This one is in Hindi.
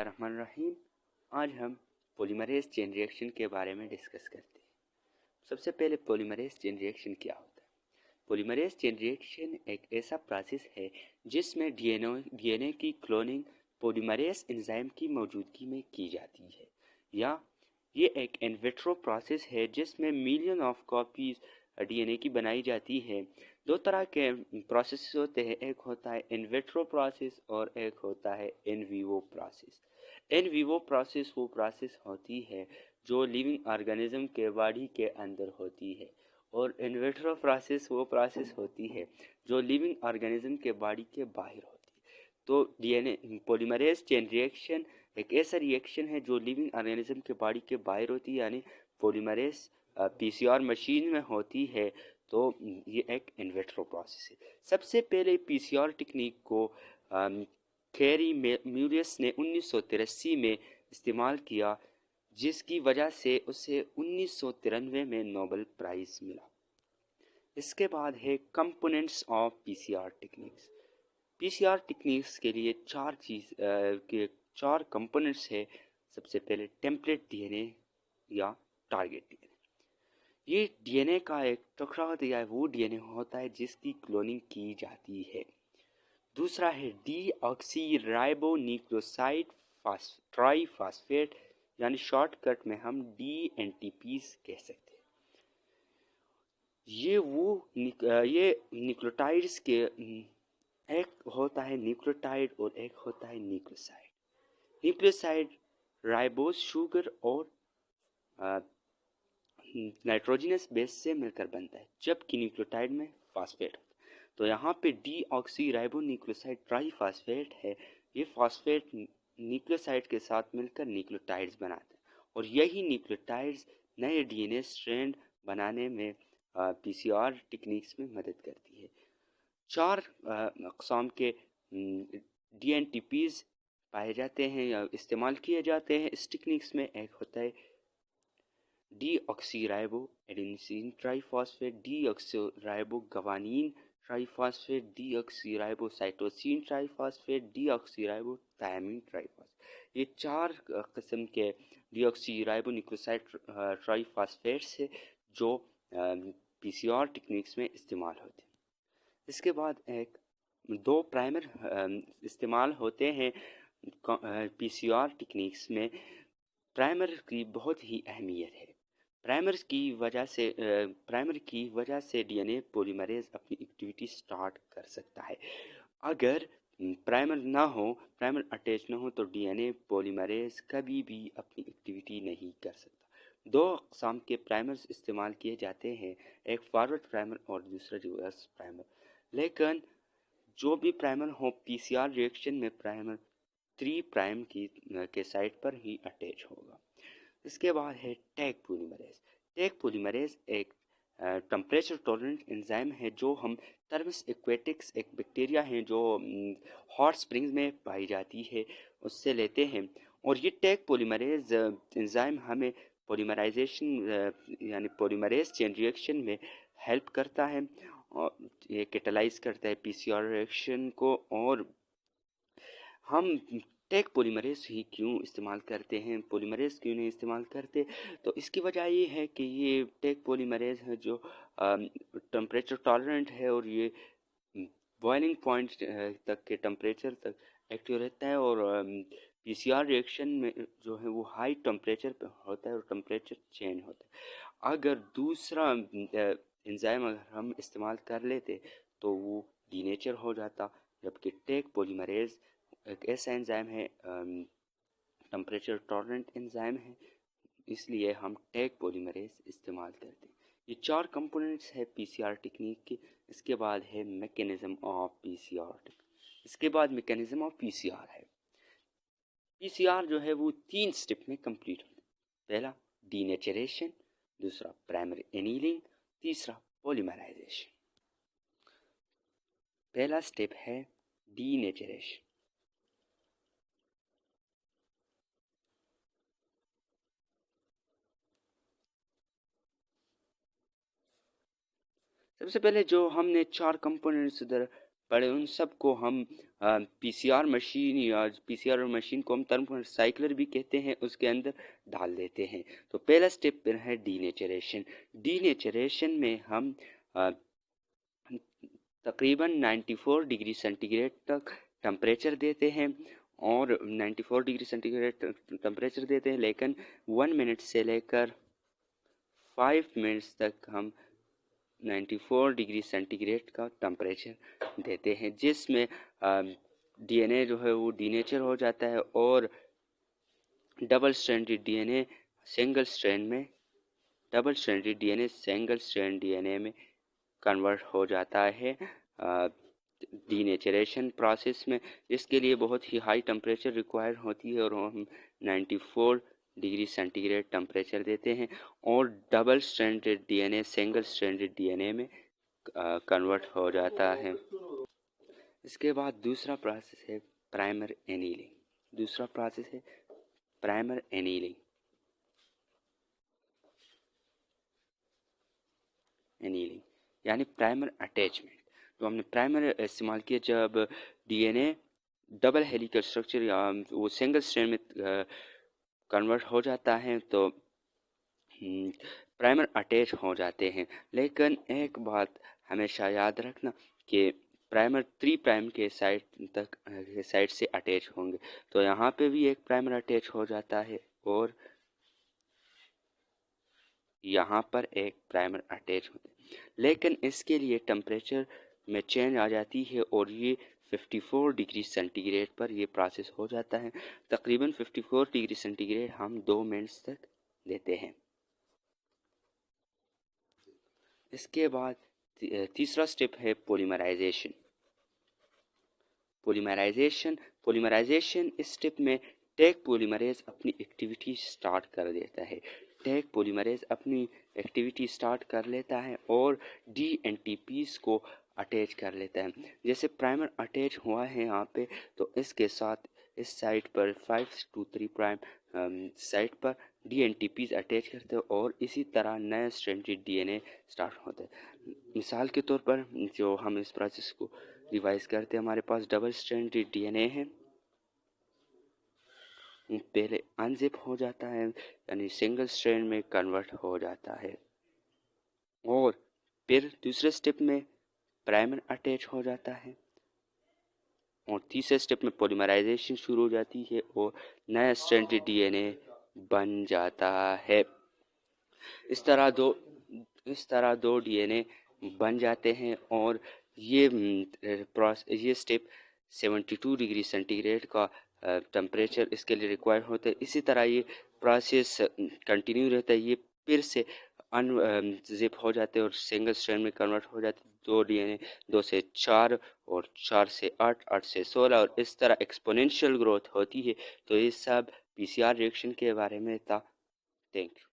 रहमान रहीम। आज हम पॉलीमरेज चेन रिएक्शन के बारे में डिस्कस करते हैं। सबसे पहले पॉलीमरेज चेन रिएक्शन क्या होता है। पॉलीमरेज चेन रिएक्शन एक ऐसा प्रोसेस है जिसमें डीएनए की क्लोनिंग पॉलीमरेज एंजाइम की मौजूदगी में की जाती है, या ये एक इन विट्रो प्रोसेस है जिसमें मिलियन ऑफ कॉपीज डीएनए की बनाई जाती है। दो तरह के प्रोसेस होते हैं, एक होता है इन विट्रो प्रोसेस और एक होता है in vivo process. In vivo process वो प्रोसेस होती है जो लिविंग ऑर्गेनिज्म के बॉडी के अंदर होती है, और इन विट्रो प्रोसेस वो प्रोसेस होती है जो लिविंग ऑर्गेनिज्म के बॉडी के बाहर होती है। तो डीएनए पॉलीमरेज चेन रिएक्शन एक ऐसा रिएक्शन है जो लिविंग ऑर्गेनिज्म के बॉडी के बाहर होती है, यानी पॉलीमरेज पीसीआर मशीन में होती है। तो ये एक इन विट्रो प्रोसेस है। सबसे पहले पीसीआर टेक्निक को कैरी म्यूरियस ने 1983 में इस्तेमाल किया, जिसकी वजह से उसे 1993 में नोबेल प्राइज मिला। इसके बाद है components of PCR techniques. PCR techniques के लिए चार कंपोनेंट्स है। सबसे पहले टेम्पलेट डीएनए या टारगेट डीएनए। ये डीएनए का एक टुकड़ा होता है, वो डीएनए होता है जिसकी क्लोनिंग की जाती है। दूसरा है डीऑक्सीराइबोन्यूक्लियोसाइड ट्राइफॉस्फेट, यानी शॉर्टकट में हम डीएनटीपीस कह सकते हैं। ये न्यूक्लियोटाइड्स के एक होता है न्यूक्लियोटाइड और एक होता है न्यूक्लियोसाइड। न्यूक्लियोसाइड राइबोज शुगर और नाइट्रोजनस बेस से मिलकर बनता है, जबकि न्यूक्लियोटाइड में फास्फेट होता है। तो यहाँ पे डीऑक्सीराइबोन्यूक्लियोसाइड ट्राइफॉस्फेट है। ये फास्फेट न्यूक्लियोसाइड के साथ मिलकर न्यूक्लियोटाइड्स बनाते हैं, और यही न्यूक्लियोटाइड्स नए डीएनए स्ट्रैंड बनाने में पीसीआर टेक्निक्स में मदद करती है। चार अक़साम के डीएनटीपीज पाए जाते हैं या इस्तेमाल किए जाते हैं इस टेक्निक्स में। एक होता है deoxyribo adenine triphosphate, deoxyribo guanine triphosphate, deoxyribo cytosine triphosphate, deoxyribo thymine triphosphate. ये चार किस्म के डीऑक्सीराइबो न्यूक्लियोसाइड ट्राइफॉस्फेट्स है जो पीसीआर टेक्निक्स में इस्तेमाल होते हैं। इसके बाद दो प्राइमर इस्तेमाल होते हैं पीसीआर टेक्निक्स में। प्राइमर की बहुत ही अहमियत है। प्राइमर की वजह से डीएनए पॉलीमरेज अपनी एक्टिविटी स्टार्ट कर सकता है। अगर प्राइमर अटैच ना हो तो डीएनए पॉलीमरेज कभी भी अपनी एक्टिविटी नहीं कर सकता। दो अक़साम के प्राइमर्स इस्तेमाल किए जाते हैं, एक फॉरवर्ड प्राइमर और दूसरा रिवर्स प्राइमर। लेकिन जो भी प्राइमर हो पीसीआर रिएक्शन में प्राइमर 3 प्राइम के साइड पर ही अटैच होगा। इसके बाद है टैग पॉलीमरेज। टैग पॉलीमरेज एक टेम्परेचर टॉलरेंट एंजाइम है जो हम थर्मस एक्वेटिक्स एक बैक्टीरिया है जो हॉट स्प्रिंग्स में पाई जाती है, उससे लेते हैं। और ये टैग पॉलीमरेज एंजाइम हमें पॉलीमराइजेशन यानी पॉलीमरेज चेन रिएक्शन में हेल्प करता है, और ये कैटालाइज करता है पीसीआर रिएक्शन को। और हम टैग पॉलीमरेज ही क्यों इस्तेमाल करते हैं, पॉलीमरेज क्यों नहीं इस्तेमाल करते, तो इसकी वजह ये है कि ये टैग पॉलीमरेज है जो टेम्परेचर टॉलरेंट है, और ये बॉइलिंग पॉइंट तक के टेम्परेचर तक एक्टिव रहता है। और पीसीआर रिएक्शन में जो है वो हाई टेम्परेचर पे होता है और टेम्परेचर चेंज होता है। अगर दूसरा एंजाइम अगर हम इस्तेमाल कर लेते तो वो डीनेचर हो जाता, जबकि टैग पॉलीमरेज एक ऐसा एंजाइम है, टेम्परेचर टॉलरेंट एंजाइम है, इसलिए हम टैग पॉलीमरेज इस्तेमाल करते हैं। ये चार कंपोनेंट्स है पीसीआर टेक्निक के। इसके बाद है मैकेनिज्म ऑफ पीसीआर। इसके बाद मैकेनिज्म ऑफ पीसीआर है। पीसीआर जो है वो 3 स्टेप में कंप्लीट होता है। पहला डीनेचरेशन, दूसरा प्राइमरी एनीलिंग, तीसरा पॉलीमराइजेशन। पहला स्टेप है डीनेचरेशन। सबसे पहले जो हमने 4 कंपोनेंट्स उधर पढ़े उन सबको हम पीसीआर मशीन या पीसीआर मशीन को हम थर्मोसाइक्लर भी कहते हैं, उसके अंदर डाल देते हैं। तो पहला स्टेप है डीनेचरेशन। डीनेचरेशन में हम तकरीबन 94 डिग्री सेंटीग्रेड तक टेम्परेचर देते हैं और 94 डिग्री सेंटीग्रेड टेम्परेचर देते हैं, लेकिन 1 मिनट से लेकर 5 मिनट्स तक हम 94 डिग्री सेंटीग्रेड का टेम्परेचर देते हैं, जिसमें डीएनए जो है वो डीनेचर हो जाता है और double stranded DNA single strand DNA में कन्वर्ट हो जाता है डीनेचरेशन प्रोसेस में। इसके लिए बहुत ही हाई टेम्परेचर रिक्वायर्ड होती है और हम 94 डिग्री सेंटीग्रेड टेम्परेचर देते हैं और double stranded DNA single stranded DNA में कन्वर्ट हो जाता है। इसके बाद दूसरा प्रोसेस है प्राइमर एनीलिंग। यानी प्राइमर अटैचमेंट। तो हमने प्राइमर इस्तेमाल किया जब डीएनए डबल हेलिकल स्ट्रक्चर या वो सिंगल स्ट्रैंड में कन्वर्ट हो जाता है तो प्राइमर अटैच हो जाते हैं। लेकिन एक बात हमेशा याद रखना कि प्राइमर 3 प्राइम के साइड से अटैच होंगे। तो यहाँ पे भी एक प्राइमर अटैच हो जाता है और यहाँ पर एक प्राइमर अटैच होता है, लेकिन इसके लिए टेम्परेचर में चेंज आ जाती है और ये 54 डिग्री सेंटीग्रेड पर ये प्रोसेस हो जाता है। तकरीबन 54 डिग्री सेंटीग्रेड हम 2 मिनट्स तक देते हैं। इसके बाद तीसरा स्टेप है पॉलीमराइजेशन। इस स्टेप में टैग पॉलीमरेज अपनी एक्टिविटी स्टार्ट कर देता है। टैग पॉलीमरेज अपनी एक्टिविटी स्टार्ट कर लेता है और डीएनटीपीज को अटैच कर लेता है। जैसे प्राइमर अटैच हुआ है यहाँ पे, तो इसके साथ इस साइड पर 5 to 3 प्राइम साइड पर डीएनटीपीज अटैच करते हैं और इसी तरह नया स्ट्रैंडेड डीएनए स्टार्ट होता है। मिसाल के तौर पर जो हम इस प्रोसेस को रिवाइज करते हैं, हमारे पास डबल स्ट्रैंडेड डीएनए है, पहले अनजिप हो जाता है यानी सिंगल स्ट्रैंड में कन्वर्ट हो जाता है और फिर दूसरे स्टेप में प्राइमर अटैच हो जाता है और तीसरे स्टेप में पॉलीमराइजेशन शुरू हो जाती है और नया स्ट्रैंडेड डीएनए बन जाता है। इस तरह दो डीएनए बन जाते हैं और ये स्टेप 72 डिग्री सेंटीग्रेड का टेम्परेचर इसके लिए रिक्वायर होता है। इसी तरह ये प्रोसेस कंटिन्यू रहता है। ये फिर से अनजिप हो जाते हैं और सिंगल स्ट्रैंड में कन्वर्ट हो जाते हैं। 2 डीएनए 2 से 4 और 4 से 8, 8 से 16 और इस तरह एक्सपोनेंशियल ग्रोथ होती है। तो ये सब पीसीआर रिएक्शन के बारे में था। Thank you.